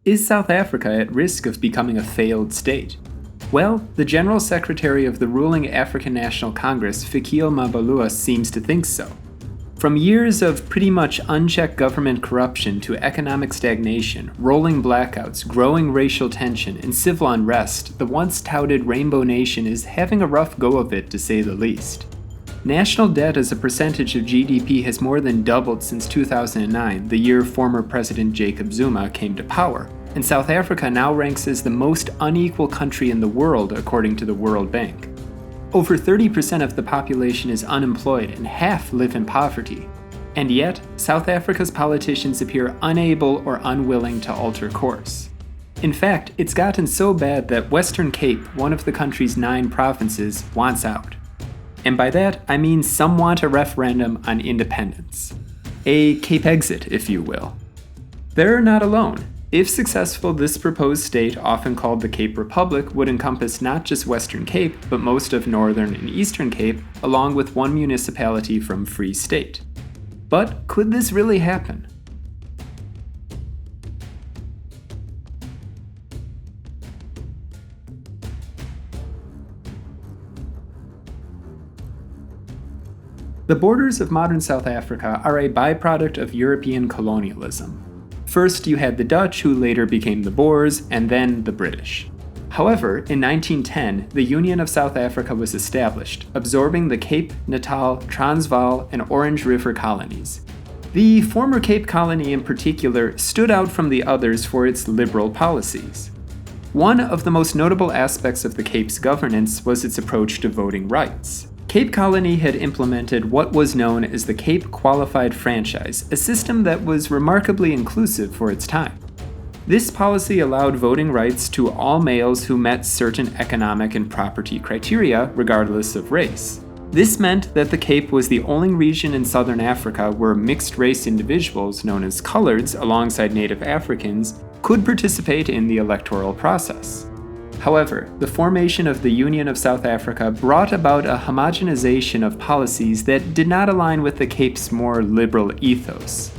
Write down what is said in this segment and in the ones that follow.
Is South Africa at risk of becoming a failed state? Well, the General Secretary of the ruling African National Congress, Fikile Mbalula, seems to think so. From years of pretty much unchecked government corruption to economic stagnation, rolling blackouts, growing racial tension, and civil unrest, the once touted Rainbow Nation is having a rough go of it, to say the least. National debt as a percentage of GDP has more than doubled since 2009, the year former President Jacob Zuma came to power, and South Africa now ranks as the most unequal country in the world according to the World Bank. Over 30% of the population is unemployed and half live in poverty. And yet, South Africa's politicians appear unable or unwilling to alter course. In fact, it's gotten so bad that Western Cape, one of the country's 9 provinces, wants out. And by that, I mean some want a referendum on independence. A Capexit, if you will. They're not alone. If successful, this proposed state, often called the Cape Republic, would encompass not just Western Cape, but most of Northern and Eastern Cape, along with one municipality from Free State. But could this really happen? The borders of modern South Africa are a byproduct of European colonialism. First, you had the Dutch, who later became the Boers, and then the British. However, in 1910, the Union of South Africa was established, absorbing the Cape, Natal, Transvaal, and Orange River colonies. The former Cape Colony in particular stood out from the others for its liberal policies. One of the most notable aspects of the Cape's governance was its approach to voting rights. Cape Colony had implemented what was known as the Cape Qualified Franchise, a system that was remarkably inclusive for its time. This policy allowed voting rights to all males who met certain economic and property criteria, regardless of race. This meant that the Cape was the only region in southern Africa where mixed-race individuals, known as coloreds, alongside native Africans, could participate in the electoral process. However, the formation of the Union of South Africa brought about a homogenization of policies that did not align with the Cape's more liberal ethos.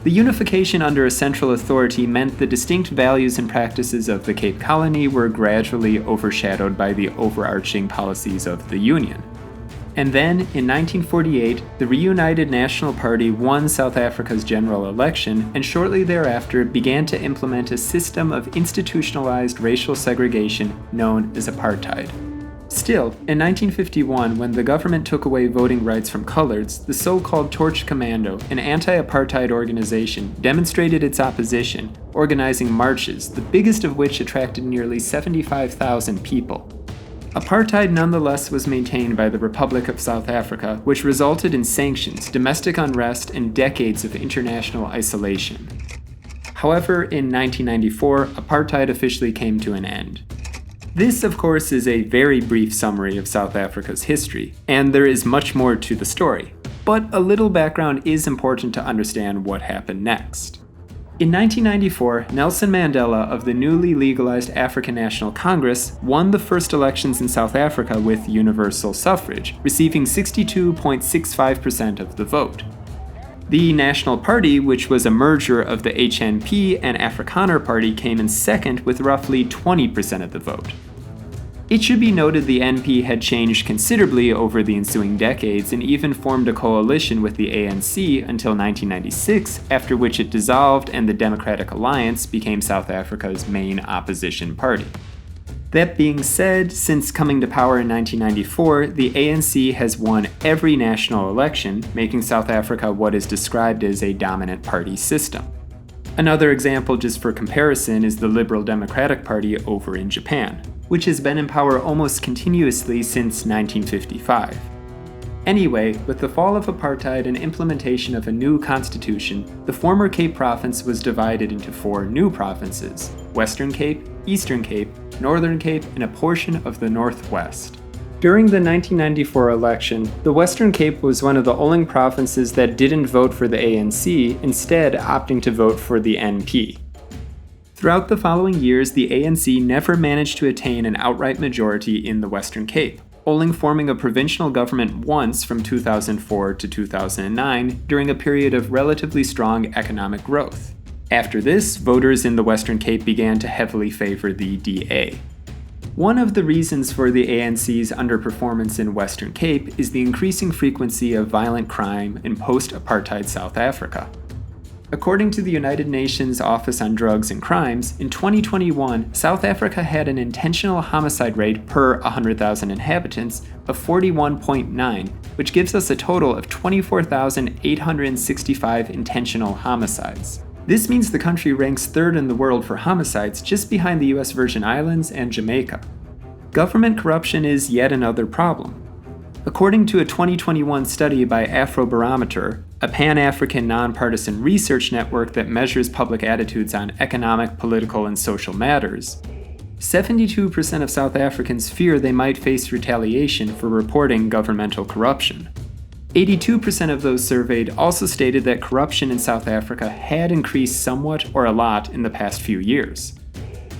The unification under a central authority meant the distinct values and practices of the Cape Colony were gradually overshadowed by the overarching policies of the Union. And then, in 1948, the reunited National Party won South Africa's general election and shortly thereafter began to implement a system of institutionalized racial segregation known as apartheid. Still, in 1951, when the government took away voting rights from coloreds, the so-called Torch Commando, an anti-apartheid organization, demonstrated its opposition, organizing marches, the biggest of which attracted nearly 75,000 people. Apartheid nonetheless was maintained by the Republic of South Africa, which resulted in sanctions, domestic unrest, and decades of international isolation. However, in 1994, apartheid officially came to an end. This, of course, is a very brief summary of South Africa's history, and there is much more to the story. But a little background is important to understand what happened next. In 1994, Nelson Mandela of the newly legalized African National Congress won the first elections in South Africa with universal suffrage, receiving 62.65% of the vote. The National Party, which was a merger of the HNP and Afrikaner Party, came in second with roughly 20% of the vote. It should be noted the NP had changed considerably over the ensuing decades and even formed a coalition with the ANC until 1996, after which it dissolved and the Democratic Alliance became South Africa's main opposition party. That being said, since coming to power in 1994, the ANC has won every national election, making South Africa what is described as a dominant party system. Another example, just for comparison, is the Liberal Democratic Party over in Japan, which has been in power almost continuously since 1955. Anyway, with the fall of apartheid and implementation of a new constitution, the former Cape Province was divided into 4 new provinces: Western Cape, Eastern Cape, Northern Cape, and a portion of the Northwest. During the 1994 election, the Western Cape was one of the only provinces that didn't vote for the ANC, instead opting to vote for the NP. Throughout the following years, the ANC never managed to attain an outright majority in the Western Cape, only forming a provincial government once from 2004 to 2009 during a period of relatively strong economic growth. After this, voters in the Western Cape began to heavily favor the DA. One of the reasons for the ANC's underperformance in Western Cape is the increasing frequency of violent crime in post-Apartheid South Africa. According to the United Nations Office on Drugs and Crimes, in 2021, South Africa had an intentional homicide rate per 100,000 inhabitants of 41.9, which gives us a total of 24,865 intentional homicides. This means the country ranks third in the world for homicides, just behind the US Virgin Islands and Jamaica. Government corruption is yet another problem. According to a 2021 study by Afrobarometer, a Pan-African nonpartisan research network that measures public attitudes on economic, political, and social matters, 72% of South Africans fear they might face retaliation for reporting governmental corruption. 82% of those surveyed also stated that corruption in South Africa had increased somewhat or a lot in the past few years.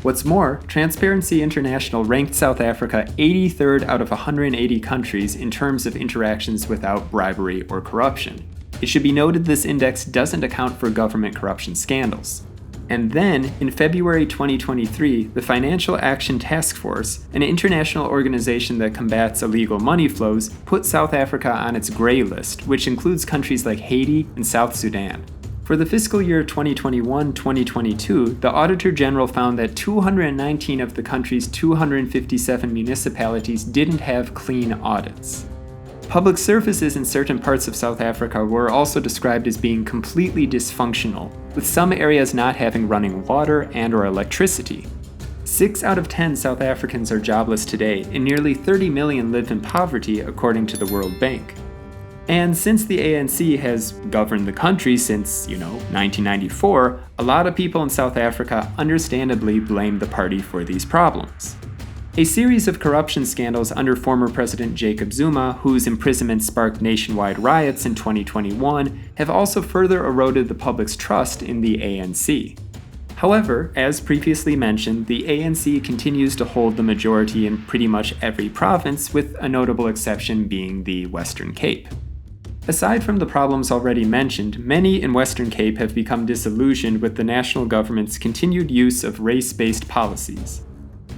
What's more, Transparency International ranked South Africa 83rd out of 180 countries in terms of interactions without bribery or corruption. It should be noted this index doesn't account for government corruption scandals. And then, in February 2023, the Financial Action Task Force, an international organization that combats illegal money flows, put South Africa on its gray list, which includes countries like Haiti and South Sudan. For the fiscal year 2021-2022, the Auditor General found that 219 of the country's 257 municipalities didn't have clean audits. Public services in certain parts of South Africa were also described as being completely dysfunctional, with some areas not having running water and/or electricity. 6 out of 10 South Africans are jobless today, and nearly 30 million live in poverty, according to the World Bank. And since the ANC has governed the country since, 1994, a lot of people in South Africa understandably blame the party for these problems. A series of corruption scandals under former President Jacob Zuma, whose imprisonment sparked nationwide riots in 2021, have also further eroded the public's trust in the ANC. However, as previously mentioned, the ANC continues to hold the majority in pretty much every province, with a notable exception being the Western Cape. Aside from the problems already mentioned, many in Western Cape have become disillusioned with the national government's continued use of race-based policies.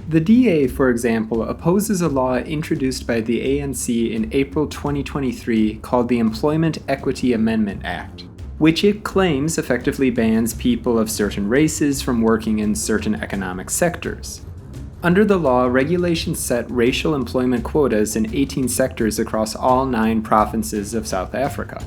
The DA, for example, opposes a law introduced by the ANC in April 2023 called the Employment Equity Amendment Act, which it claims effectively bans people of certain races from working in certain economic sectors. Under the law, regulations set racial employment quotas in 18 sectors across all 9 provinces of South Africa.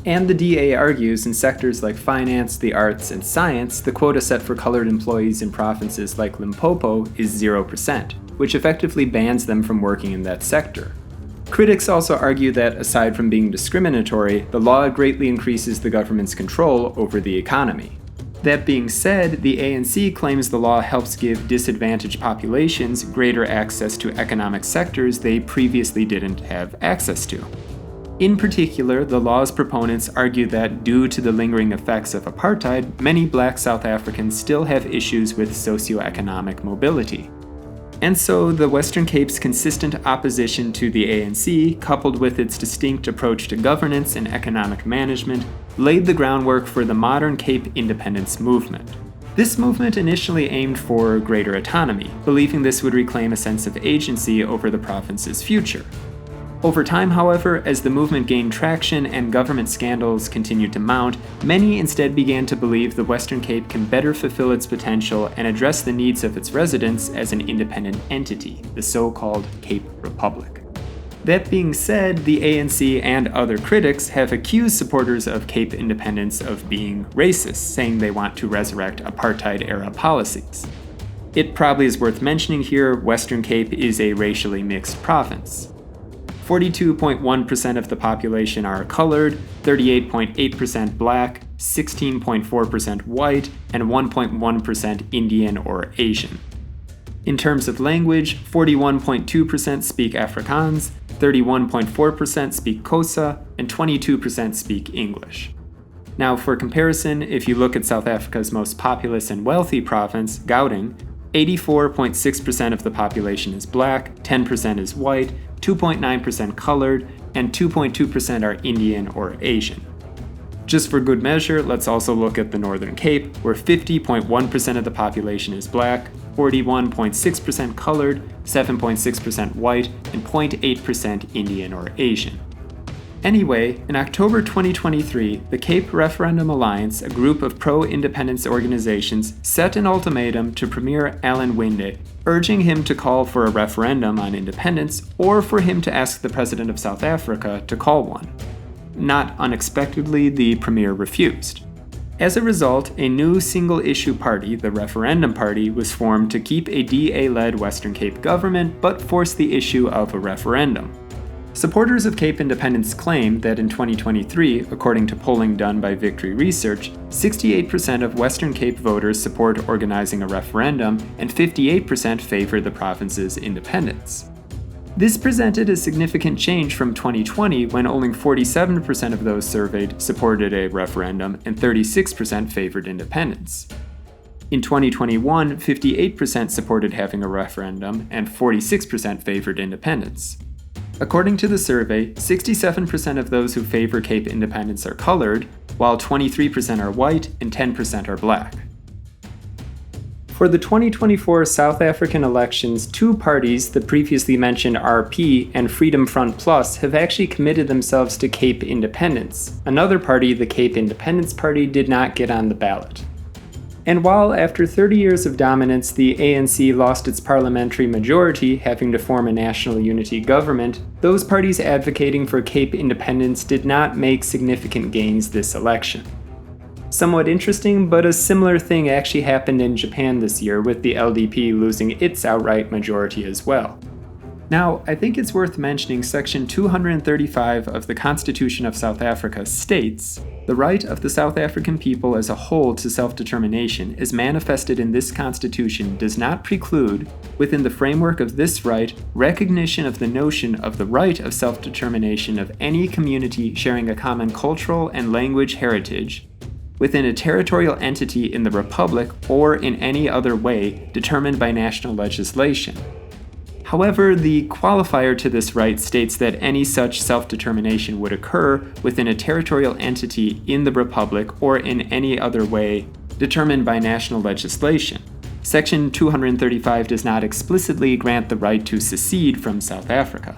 And the DA argues in sectors like finance, the arts, and science, the quota set for colored employees in provinces like Limpopo is 0%, which effectively bans them from working in that sector. Critics also argue that, aside from being discriminatory, the law greatly increases the government's control over the economy. That being said, the ANC claims the law helps give disadvantaged populations greater access to economic sectors they previously didn't have access to. In particular, the law's proponents argue that due to the lingering effects of apartheid, many black South Africans still have issues with socioeconomic mobility. And so, the Western Cape's consistent opposition to the ANC, coupled with its distinct approach to governance and economic management, laid the groundwork for the modern Cape independence movement. This movement initially aimed for greater autonomy, believing this would reclaim a sense of agency over the province's future. Over time, however, as the movement gained traction and government scandals continued to mount, many instead began to believe the Western Cape can better fulfill its potential and address the needs of its residents as an independent entity, the so-called Cape Republic. That being said, the ANC and other critics have accused supporters of Cape independence of being racist, saying they want to resurrect apartheid-era policies. It probably is worth mentioning here, Western Cape is a racially mixed province. 42.1% of the population are colored, 38.8% black, 16.4% white, and 1.1% Indian or Asian. In terms of language, 41.2% speak Afrikaans, 31.4% speak Xhosa, and 22% speak English. Now, for comparison, if you look at South Africa's most populous and wealthy province, Gauteng, 84.6% of the population is black, 10% is white, 2.9% colored, and 2.2% are Indian or Asian. Just for good measure, let's also look at the Northern Cape, where 50.1% of the population is black, 41.6% colored, 7.6% white, and 0.8% Indian or Asian. Anyway, in October 2023, the Cape Referendum Alliance, a group of pro-independence organizations, set an ultimatum to Premier Alan Winde, urging him to call for a referendum on independence or for him to ask the President of South Africa to call one. Not unexpectedly, the Premier refused. As a result, a new single-issue party, the Referendum Party, was formed to keep a DA-led Western Cape government but force the issue of a referendum. Supporters of Cape independence claim that in 2023, according to polling done by Victory Research, 68% of Western Cape voters support organizing a referendum and 58% favor the province's independence. This presented a significant change from 2020, when only 47% of those surveyed supported a referendum and 36% favored independence. In 2021, 58% supported having a referendum and 46% favored independence. According to the survey, 67% of those who favor Cape independence are colored, while 23% are white and 10% are black. For the 2024 South African elections, two parties, the previously mentioned RP and Freedom Front Plus, have actually committed themselves to Cape independence. Another party, the Cape Independence Party, did not get on the ballot. And while after 30 years of dominance, the ANC lost its parliamentary majority, having to form a national unity government, those parties advocating for Cape independence did not make significant gains this election. Somewhat interesting, but a similar thing actually happened in Japan this year, with the LDP losing its outright majority as well. Now, I think it's worth mentioning Section 235 of the Constitution of South Africa states, "The right of the South African people as a whole to self-determination, as manifested in this Constitution, does not preclude, within the framework of this right, recognition of the notion of the right of self-determination of any community sharing a common cultural and language heritage, within a territorial entity in the Republic or in any other way determined by national legislation." However, the qualifier to this right states that any such self-determination would occur within a territorial entity in the Republic or in any other way determined by national legislation. Section 235 does not explicitly grant the right to secede from South Africa.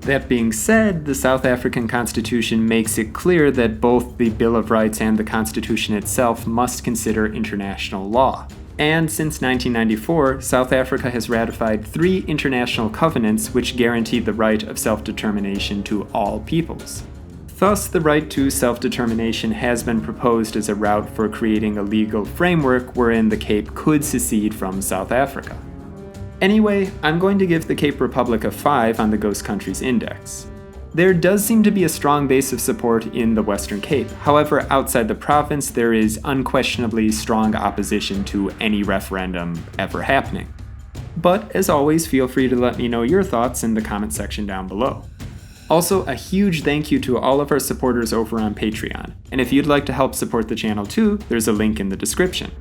That being said, the South African Constitution makes it clear that both the Bill of Rights and the Constitution itself must consider international law. And since 1994, South Africa has ratified 3 international covenants which guarantee the right of self-determination to all peoples. Thus, the right to self-determination has been proposed as a route for creating a legal framework wherein the Cape could secede from South Africa. Anyway, I'm going to give the Cape Republic a 5 on the Ghost Countries Index. There does seem to be a strong base of support in the Western Cape. However, outside the province, there is unquestionably strong opposition to any referendum ever happening. But as always, feel free to let me know your thoughts in the comment section down below. Also, a huge thank you to all of our supporters over on Patreon. And if you'd like to help support the channel too, there's a link in the description.